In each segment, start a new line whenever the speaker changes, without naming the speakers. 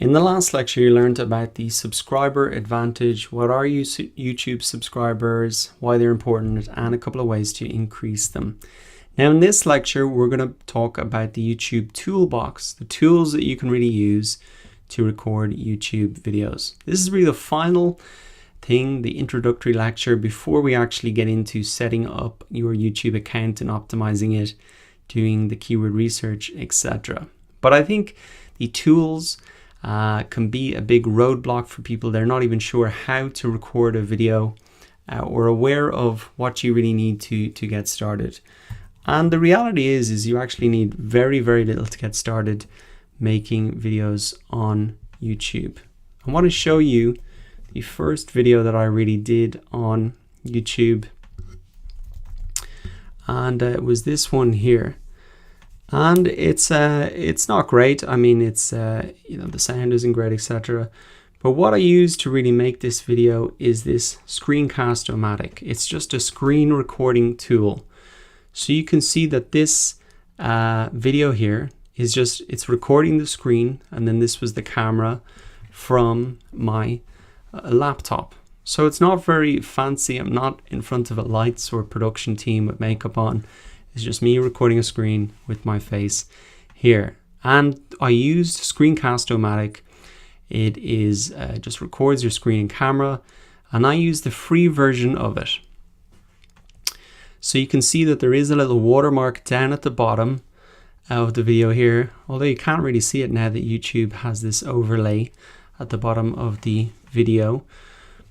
In the last lecture, you learned about the subscriber advantage, what are YouTube subscribers, why they're important, and a couple of ways to increase them. Now in this lecture, we're going to talk about the YouTube toolbox, the tools that you can really use to record YouTube videos. This is really the final thing, the introductory lecture, before we actually get into setting up your YouTube account and optimizing it, doing the keyword research, etc. But I think the tools can be a big roadblock for people. They're not even sure how to record a video or aware of what you really need to get started. And the reality is you actually need very, very little to get started making videos on YouTube. I want to show you the first video that I really did on YouTube, and it was this one here. And it's not great. I mean, it's you know, the sound isn't great, etc. But what I used to really make this video is this Screencast-O-Matic. It's just a screen recording tool. So you can see that this video here is just, it's recording the screen, and then this was the camera from my laptop. So it's not very fancy. I'm not in front of a lights or production team with makeup on. It's just me recording a screen with my face here. And I used Screencast-O-Matic. It is just records your screen and camera, and I use the free version of it. So you can see that there is a little watermark down at the bottom of the video here, although you can't really see it now that YouTube has this overlay at the bottom of the video.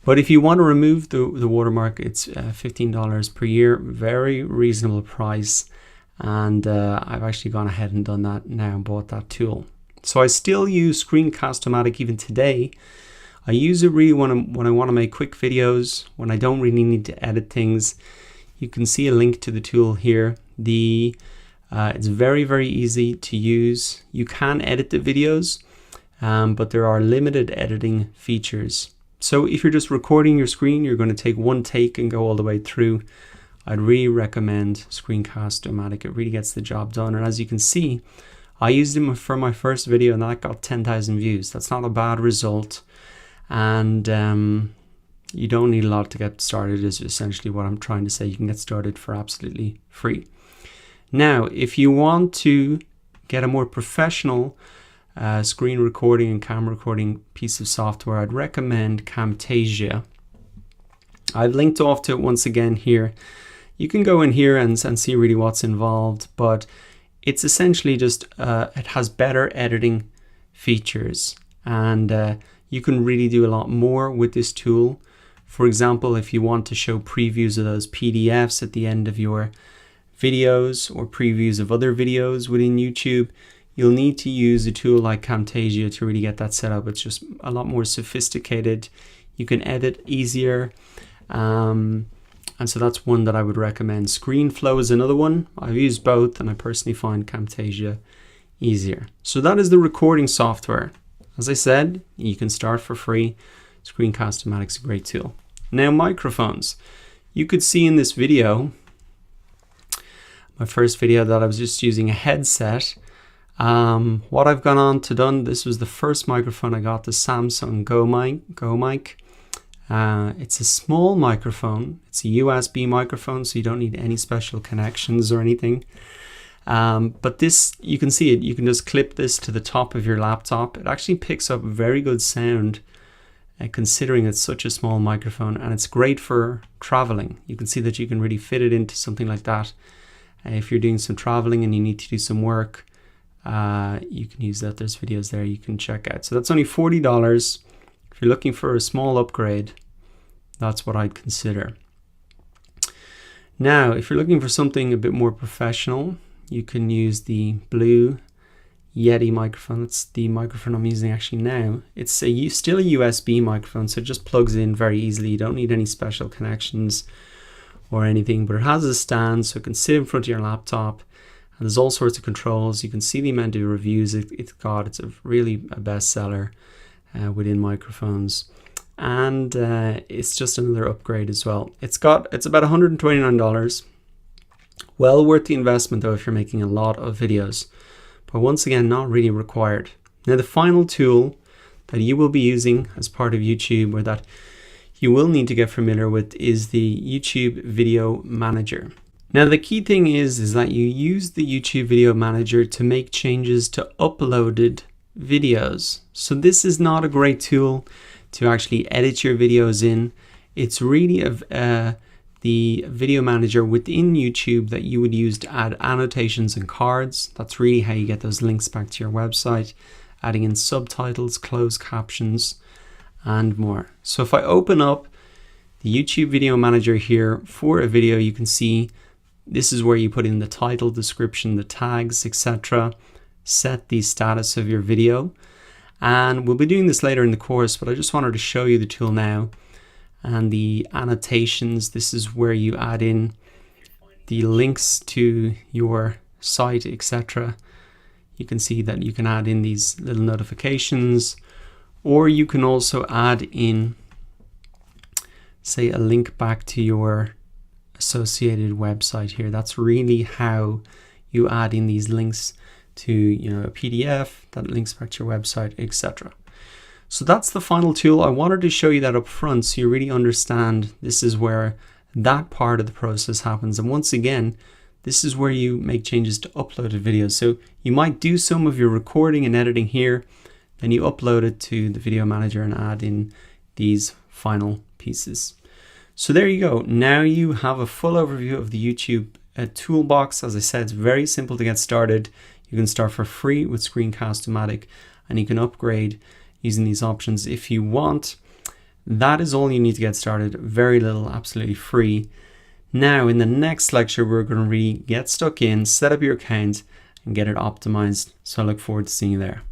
But if you want to remove the watermark, it's $15 per year, very reasonable price. And I've actually gone ahead and done that now and bought that tool. So I still use Screencast-O-Matic even today. I use it really when I want to make quick videos, when I don't really need to edit things. You can see a link to the tool here. It's very, very easy to use. You can edit the videos, but there are limited editing features. So if you're just recording your screen, you're going to take one take and go all the way through. I'd really recommend Screencast-O-Matic. It really gets the job done. And as you can see, I used it for my first video and that got 10,000 views. That's not a bad result. And you don't need a lot to get started is essentially what I'm trying to say. You can get started for absolutely free. Now, if you want to get a more professional screen recording and camera recording piece of software, I'd recommend Camtasia. I've linked off to it once again here. You can go in here and see really what's involved, but it's essentially just it has better editing features, and you can really do a lot more with this tool. For example, if you want to show previews of those PDFs at the end of your videos or previews of other videos within YouTube, you'll need to use a tool like Camtasia to really get that set up. It's just a lot more sophisticated. You can edit easier. And so that's one that I would recommend. ScreenFlow is another one. I've used both and I personally find Camtasia easier. So that is the recording software. As I said, you can start for free. Screencast-O-Matic is a great tool. Now microphones. You could see in this video, my first video, that I was just using a headset. What I've gone on to done, this was the first microphone I got, the Samsung Go mic. It's a small microphone. It's a USB microphone, so you don't need any special connections or anything. But this, you can see it, you can just clip this to the top of your laptop. It actually picks up very good sound, considering it's such a small microphone, and it's great for traveling. You can see that you can really fit it into something like that. If you're doing some traveling and you need to do some work, you can use that. There's videos there you can check out. So that's only $40. If you're looking for a small upgrade, that's what I'd consider. Now, if you're looking for something a bit more professional, you can use the Blue Yeti microphone. That's the microphone I'm using actually now. It's still a USB microphone, so it just plugs in very easily. You don't need any special connections or anything, but it has a stand so it can sit in front of your laptop, and there's all sorts of controls. You can see the amount of reviews it's got. It's really a bestseller within microphones, and it's just another upgrade as well. It's about $129. Well worth the investment though if you're making a lot of videos, but once again not really required. Now the final tool that you will be using as part of YouTube, or that you will need to get familiar with, is the YouTube Video Manager. Now the key thing is that you use the YouTube Video Manager to make changes to uploaded videos. So this is not a great tool to actually edit your videos in. It's really the video manager within YouTube that you would use to add annotations and cards. That's really how you get those links back to your website, adding in subtitles, closed captions, and more. So if I open up the YouTube Video Manager here for a video, you can see this is where you put in the title, description, the tags, etc. Set the status of your video. And we'll be doing this later in the course, but I just wanted to show you the tool now. And the annotations, this is where you add in the links to your site, etc. You can see that you can add in these little notifications, or you can also add in, say, a link back to your associated website here. That's really how you add in these links to, a PDF that links back to your website, etc. So that's the final tool. I wanted to show you that up front so you really understand this is where that part of the process happens. And once again, this is where you make changes to uploaded videos. So you might do some of your recording and editing here, then you upload it to the Video Manager and add in these final pieces. So there you go. Now you have a full overview of the YouTube toolbox. As I said, it's very simple to get started. You can start for free with Screencast-O-Matic, and you can upgrade using these options if you want. That is all you need to get started. Very little, absolutely free. Now in the next lecture, we're going to really get stuck in, set up your account and get it optimized. So I look forward to seeing you there.